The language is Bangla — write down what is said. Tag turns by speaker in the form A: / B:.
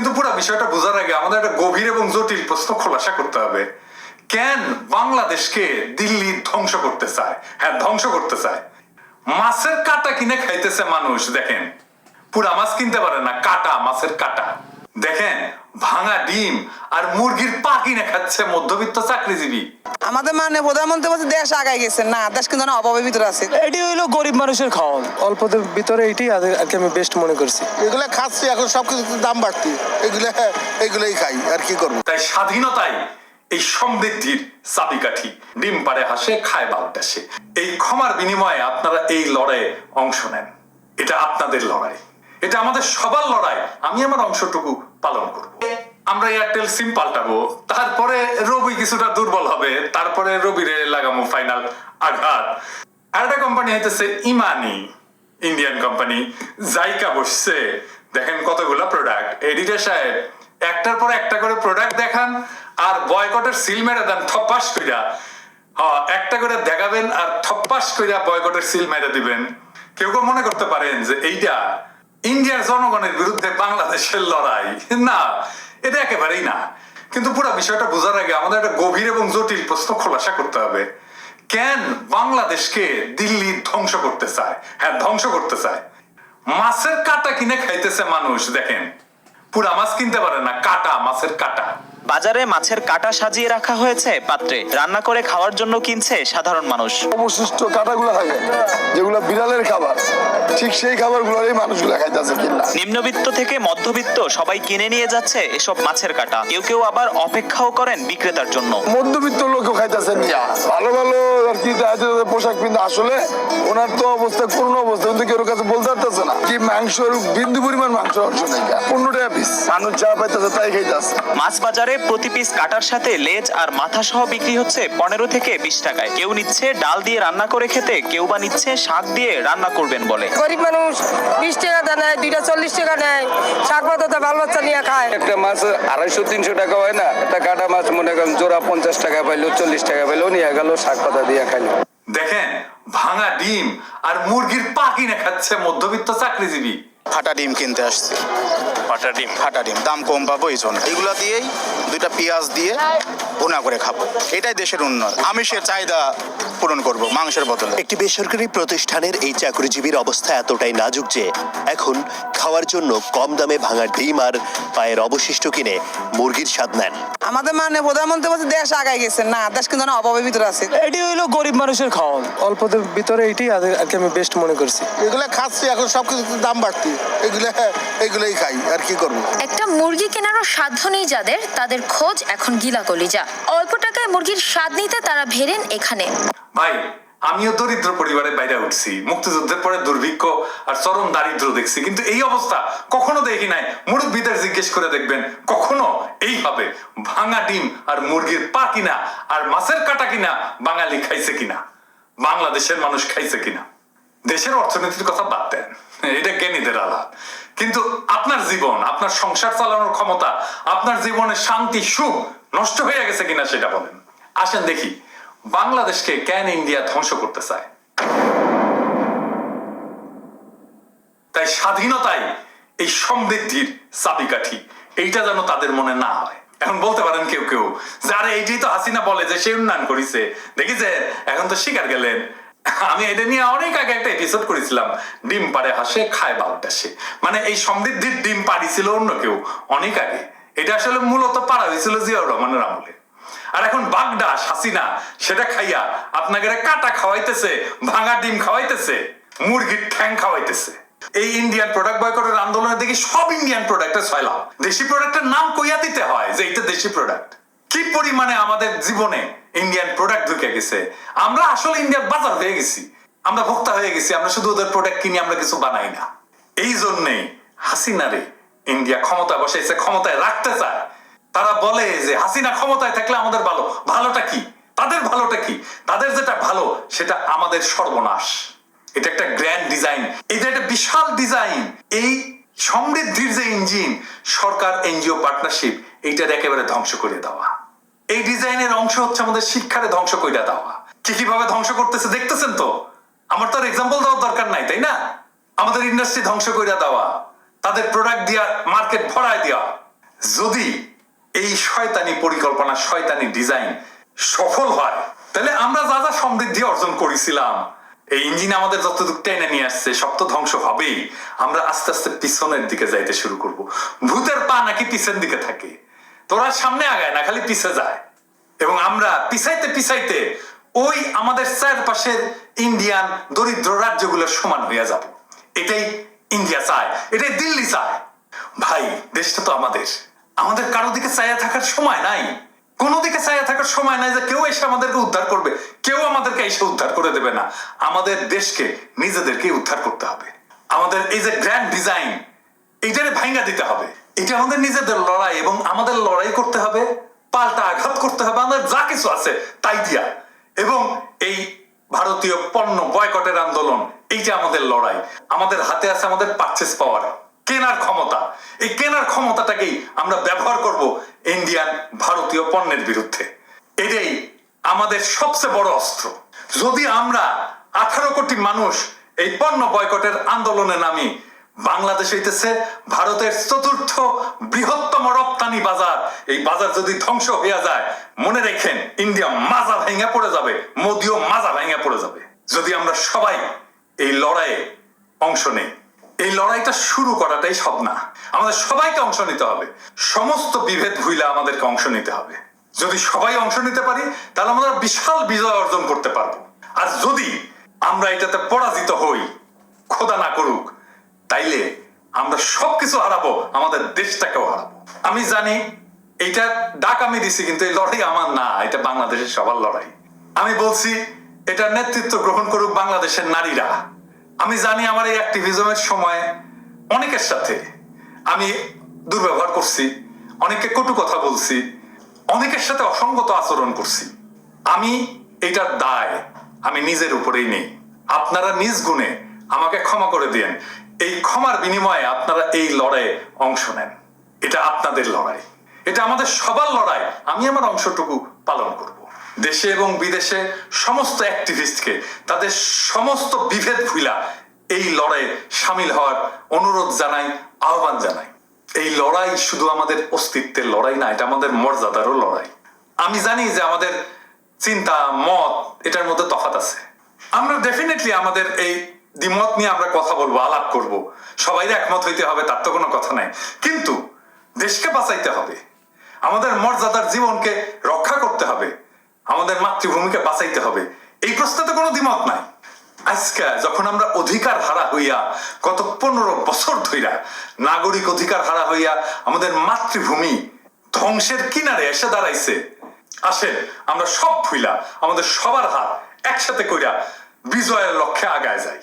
A: কিন্তু পুরো বিষয়টা বোঝার আগে আমাদের একটা গভীর এবং জটিল প্রশ্ন খোলাসা করতে হবে। কেন বাংলাদেশকে দিল্লি ধ্বংস করতে চায়? হ্যাঁ, ধ্বংস করতে চায়। মাছের কাটা কিনে খাইতেছে মানুষ। দেখেন, পুরা মাছ কিনতে পারে না, কাটা, মাছের কাটা। দেখেন, ভাঙা ডিম আর মুরগির পা কিনে খাচ্ছে মধ্যবিত্ত চাকরিজীবী।
B: আমাদের মাননীয় প্রধানমন্ত্রী বলছে দেশ আগায় গেছে, না, দেশ কিন্তু অভাবের ভিতরে আছে।
C: এটি হইলো গরিব মানুষের খাওয়ান, অল্পদের ভিতরে এটি আর কি আমি বেস্ট মনে করছি।
D: এগুলা খাচ্ছি, এখন সবকিছুর দাম বাড়তি, এগুলাই খাই, আর কি করবো।
A: তাই স্বাধীনতাই এই সমৃদ্ধির চাবিকাঠি। ডিম পারে হাসে, খায় বালটাসে। এই ক্ষমার বিনিময়ে আপনারা এই লড়াইয়ে অংশ নেন। এটা আপনাদের লড়াই, এটা আমাদের সবার লড়াই। আমি আমার অংশটুকু পালন করব। আমরা এয়ারটেল সিম পাল্টাবো, তারপরে রবি কিছুটা দুর্বল হবে, তারপরে রবিরে লাগামো ফাইনাল আঘাত। আর একটা কোম্পানি হইতেছে ইমানি, ইন্ডিয়ান কোম্পানি, জাইকা বসছে। দেখেন কতগুলা প্রোডাক্ট। এডিটর সাহেব, একটার পর একটা করে প্রোডাক্ট দেখান আর বয়কটের সিল মেরে দেন থপ্পাস কইরা। একটা করে দেখাবেন আর থপ্পাস কইরা বয়কটের সিল মেরে দিবেন। কেউ কেউ মনে করতে পারেন যে এইটা ইন্ডিয়ার জনগণের বিরুদ্ধে বাংলাদেশের লড়াই। না, এটা একেবারেই না। কিন্তু পুরো বিষয়টা বোঝার আগে আমাদের একটা গভীর এবং জটিল প্রশ্ন খোলাসা করতে হবে। কেন বাংলাদেশকে দিল্লি ধ্বংস করতে চায়? হ্যাঁ, ধ্বংস করতে চায়। মাছের কাটা কিনে খাইতেছে মানুষ। দেখেন, পুরা মাছ কিনতে পারে না, কাটা, মাছের কাটা।
E: বাজারে মাছের কাটা সাজিয়ে রাখা হয়েছে পাত্রে, রান্না করে খাওয়ার জন্য কিনছে সাধারণ মানুষ।
D: অবশিষ্ট কাটাগুলো থাকে, যেগুলো বিড়ালের খাবার, ঠিক সেই খাবারগুলোরই মানুষগুলো খাইতেছে কিনা।
E: নিম্নবিত্ত থেকে মধ্যবিত্ত সবাই কিনে নিয়ে যাচ্ছে এসব মাছের কাটা। কেউ কেউ আবার অপেক্ষাও করেন বিক্রেতার জন্য।
D: মধ্যবিত্ত লোকও খাইতেছেন নিয়া, ভালো ভালো আর কি পোশাক কিনতে। আসলে ওনার তো অবস্থা করুন অবস্থা, কিন্তু কেউ কাছে বলতে পারতেছে না কি মাংসের বিন্দু পরিমাণ মাংস অংশ নেই, 15 টাকা পিস। মানুষ যা পাইতেছে তাই খাইতেছে।
E: মাছ বাজারে প্রতি পিস কাটার সাথে লেজ আর মাথা সহ বিক্রি হচ্ছে 15 থেকে 20 টাকায়। কেউ নিচ্ছে ডাল দিয়ে রান্না করে খেতে, কেউ বা নিচ্ছে শাক দিয়ে রান্না করবেন বলে।
B: গরিব মানুষ 20 টাকা নেয়, 2টা 40 টাকা নেয়, শাক পাতা বাল বাচ্চা নিয়ে খায়।
F: একটা মাছ 250-300 টাকা হয় না, একটা কাটা মাছ মনে করেন জোড়া 50 টাকা পাইলো, 40 টাকা পাইলো, নিয়ে গেল শাক পাতা দিয়ে খাইলো।
A: দেখেন, ভাঙা ডিম আর মুরগির পা কিনে খাচ্ছে মধ্যবিত্ত চাকরিজীবী।
G: ফাটা ডিম কিনতে আসছে, ফাটা ডিম দাম কম পাবো, এই জন্য এগুলা দিয়েই 2টা পেঁয়াজ দিয়ে ভুনা করে খাবো। এটাই দেশের উন্নয়ন। আমিষের চাহিদা পূরণ করব মাংসের বদলে।
H: একটি বেসরকারি প্রতিষ্ঠানের এই চাকরিজীবীর অবস্থা এতটাই নাজুক যে এখন খাওয়ার জন্য কম দামে ভাঙা ডিম আর পায়ের অবশিষ্ট কিনে মুরগির স্বাদ নেন।
B: আমাদের মাননীয় প্রধানমন্ত্রী বলছে দেশ আগায় গেছে, না, দেশ কিন্তু অভাবের ভিতরে আছে।
C: এটি হইলো গরিব মানুষের খাওয়ান, অল্পদের ভিতরে এটি আর কি আমি বেস্ট মনে করছি।
D: এগুলা খাচ্ছি, এখন সবকিছুর দাম বাড়তি, এগুলাই খাই, আর কি করবো।
I: একটা মুরগি কেনারও সাধ্য নেই যাদের, তাদের খোঁজ এখন গিলা কলিজা। অল্প টাকায় মুরগির স্বাদ নিতে তারা ভেড়েন এখানে।
A: ভাই, আমিও দরিদ্র পরিবারের বাইরে উঠছি, মুক্তিযুদ্ধের পরে দুর্ভিক্ষ আর চরম দারিদ্র দেখছি, কিন্তু এই অবস্থা কখনো দেখি নাই। মুরব্বীদের জিজ্ঞেস করে দেখবেন, কখনো এইভাবে ভাঙা ডিম আর মুরগির পা কিনা আর মাছের কাটা কিনা বাঙালি খাইছে কিনা, বাংলাদেশের মানুষ খাইছে কিনা। দেশের অর্থনীতির কথা বাদ দেন, এটা জ্ঞানীদের আলাপ। কিন্তু আপনার জীবন, আপনার সংসার চালানোর ক্ষমতা, আপনার জীবনের শান্তি সুখ নষ্ট হয়ে গেছে কিনা সেটা বলেন। আসেন দেখি বাংলাদেশকে কেন ইন্ডিয়া ধ্বংস করতে চায়। তাই স্বাধীনতাই এই সমৃদ্ধির চাবিকাঠি, এইটা যেন তাদের মনে না হয়। এখন বলতে পারেন কেউ কেউ যে আরে এইটাই তো হাসিনা বলে যে সে উন্নয়ন করেছে, দেখিছে, এখন তো স্বীকার গেলেন। আমি এটা নিয়ে অনেক আগে একটা এপিসোড করেছিলাম, ডিম পারে হাসে, খায় বালটাসে। মানে এই সমৃদ্ধির ডিম পাড়িছিল অন্য কেউ অনেক আগে। এটা আসলে মূলত পাড়া হয়েছিল জিয়াউর রহমানের আমলে। আর এখন বাগডাস হাসিনা সেটা খাইয়া আপনাকে কাটা খাওয়াইতেছে, ভাঙা ডিম খাওয়াইতেছে, মুরগির ঠ্যাং খাওয়াইতেছে। এই ইন্ডিয়ান প্রোডাক্ট বয়কটের আন্দোলনে দেখি সব ইন্ডিয়ান প্রোডাক্টে ছয়লাম। দেশি প্রোডাক্টের নাম কইয়া দিতে হয় যে এটা দেশি প্রোডাক্ট। কি পরিমাণে আমাদের জীবনে ইন্ডিয়ান প্রোডাক্ট ঢুকে গেছে। আমরা আসলে ইন্ডিয়ার বাজার হয়ে গেছি, আমরা ভোক্তা হয়ে গেছি। আমরা শুধু ওদের প্রোডাক্ট কিনি, আমরা কিছু বানাই না। এই জন্যেই হাসিনারে ইন্ডিয়া ক্ষমতায় বসাইছে, ক্ষমতায় রাখতে চায়। তারা বলে যে হাসিনা ক্ষমতায় থাকলে আমাদের ভালো। ভালোটা কি? তাদের ভালোটা কি? তাদের যেটা ভালো সেটা আমাদের সর্বনাশ। এটা একটা গ্র্যান্ড ডিজাইন, এটা একটা বিশাল ডিজাইন। এই সমৃদ্ধির যে ইঞ্জিন, সরকার এনজিও পার্টনারশিপ, এইটার একেবারে ধ্বংস করে দেওয়া। এই ডিজাইনের অংশ হচ্ছে আমাদের শিক্ষারে ধ্বংস করে দেওয়া। কিভাবে ধ্বংস করতেছে দেখতেছেন তো। আমার তো আর এক্সাম্পল দেওয়ার দরকার নাই, তাই না? আমাদের ইন্ডাস্ট্রি ধ্বংস করে দেওয়া, তাদের প্রোডাক্ট দিয়া মার্কেট ভরায় দেওয়া। যদি এই শয়তানি পরিকল্পনা, শয়তানি ডিজাইন সফল হয়, তাহলে আমরা যা যা সমৃদ্ধি অর্জন করেছিলাম, এই ইঞ্জিন আমাদের যতটুকু টেনে নিয়ে আসছে সব তো ধ্বংস হবেই। আমরা আস্তে আস্তে পিছনের দিকে যাইতে শুরু করব। ভূতের পা নাকি পিছন দিকে থাকে, তোরা সামনে আগায় না, খালি পিছে যায়। এবং আমরা পিছাইতে পিছাইতে ওই আমাদের চারপাশের ইন্ডিয়ান দরিদ্র রাজ্যগুলোর সমান হইয়া যাব। এটাই ইন্ডিয়া চায়, এটাই দিল্লি চায়। ভাই, দেশটা তো আমাদের, আমাদের কারো দিকে চাইয়া থাকার সময় নাই, কোনো দিকে চাইয়া থাকার সময় নাই যে কেউ এসে আমাদেরকে উদ্ধার করবে। কেউ আমাদেরকে এসে উদ্ধার করে দেবে না। আমাদের দেশকে নিজেদেরকে উদ্ধার করতে হবে। আমাদের এই যে গ্র্যান্ড ডিজাইন, এইটারে ভাঙ্গা দিতে হবে। এটা আমাদের নিজেদের লড়াই, এবং আমাদের লড়াই করতে হবে, পাল্টা আঘাত করতে হবে আমাদের যা কিছু আছে তাই দিয়া। এবং এই ভারতীয় পণ্য বয়কটের আন্দোলন, এইটা আমাদের লড়াই। আমাদের হাতে আছে আমাদের পারচেস পাওয়ার, কেনার ক্ষমতা। এই কেনার ক্ষমতাটাকেই আমরা ব্যবহার করব ইন্ডিয়ান ভারতীয় পণ্যের বিরুদ্ধে। এটাই আমাদের সবচেয়ে বড় অস্ত্র। যদি আমরা 18 কোটি মানুষ এই পণ্য বয়কটের আন্দোলনে নামি, বাংলাদেশ হইতেছে ভারতের 4র্থ বৃহত্তম রপ্তানি বাজার। এই বাজার যদি ধ্বংস হইয়া যায়, মনে রেখেন ইন্ডিয়া মাজা ভেঙে পড়ে যাবে, মোদিও মাজা ভেঙে পড়ে যাবে। যদি আমরা সবাই এই লড়াইয়ে অংশ নেই। এই লড়াইটা শুরু করাটাই সব না, আমাদের সবাইকে অংশ নিতে হবে। সমস্ত বিভেদ ভুইলা আমাদেরকে অংশ নিতে হবে। যদি সবাই অংশ নিতে পারি, তাহলে আমরা বিশাল বিজয় অর্জন করতে পারবো। আর যদি আমরা এটাতে পরাজিত হই, খোদা না করুক, তাইলে আমরা সবকিছু হারাবো, আমাদের দেশটাকেও হারাবো। আমি জানি এইটা ডাক আমি দিছি, কিন্তু এই লড়াই আমার না, এটা বাংলাদেশের সবার লড়াই। আমি বলছি এটা নেতৃত্ব গ্রহণ করুক বাংলাদেশের নারীরা। আমি জানি আমার এই অ্যাক্টিভিজমের সময় অনেকের সাথে আমি দুর্ব্যবহার করছি, অনেককে কটু কথা বলছি, অনেকের সাথে অসঙ্গত আচরণ করছি। আমি এটার দায় আমি নিজের উপরেই নেই। আপনারা নিজ গুণে আমাকে ক্ষমা করে দিয়েন। এই ক্ষমার বিনিময়ে আপনারা এই লড়াইয়ে অংশ নেন। এটা আপনাদের লড়াই, এটা আমাদের সবার লড়াই। আমি আমার অংশটুকু পালন করব। দেশে এবং বিদেশে সমস্ত অ্যাক্টিভিস্টকে তাদের সমস্ত বিভেদ ভুলা এই লড়াইয়ে সামিল হওয়ার অনুরোধ জানাই, আহ্বান জানাই। এই লড়াই শুধু আমাদের অস্তিত্বের লড়াই না, এটা আমাদের মর্যাদারও লড়াই। আমি জানি যে আমাদের চিন্তা, মত, এটার মধ্যে তফাৎ আছে। আমরা ডেফিনেটলি আমাদের এই দ্বিমত নিয়ে আমরা কথা বলবো, আলাপ করব। সবাই একমত হইতে হবে তার তো কোনো কথা নাই, কিন্তু দেশকে বাঁচাইতে হবে, আমাদের মর্যাদার জীবনকে রক্ষা করতে হবে, আমাদের মাতৃভূমিকে বাঁচাইতে হবে। এই প্রশ্নে তো কোনো দ্বিমত নাই। আজকে যখন আমরা অধিকার হারা হইয়া গত 15 বছর ধইরা নাগরিক অধিকার হারা হইয়া আমাদের মাতৃভূমি ধ্বংসের কিনারে এসে দাঁড়াইছে, আসেন আমরা সব ভুইলা আমাদের সবার হাত একসাথে কইরা বিজয়ের লক্ষ্যে আগায় যাই।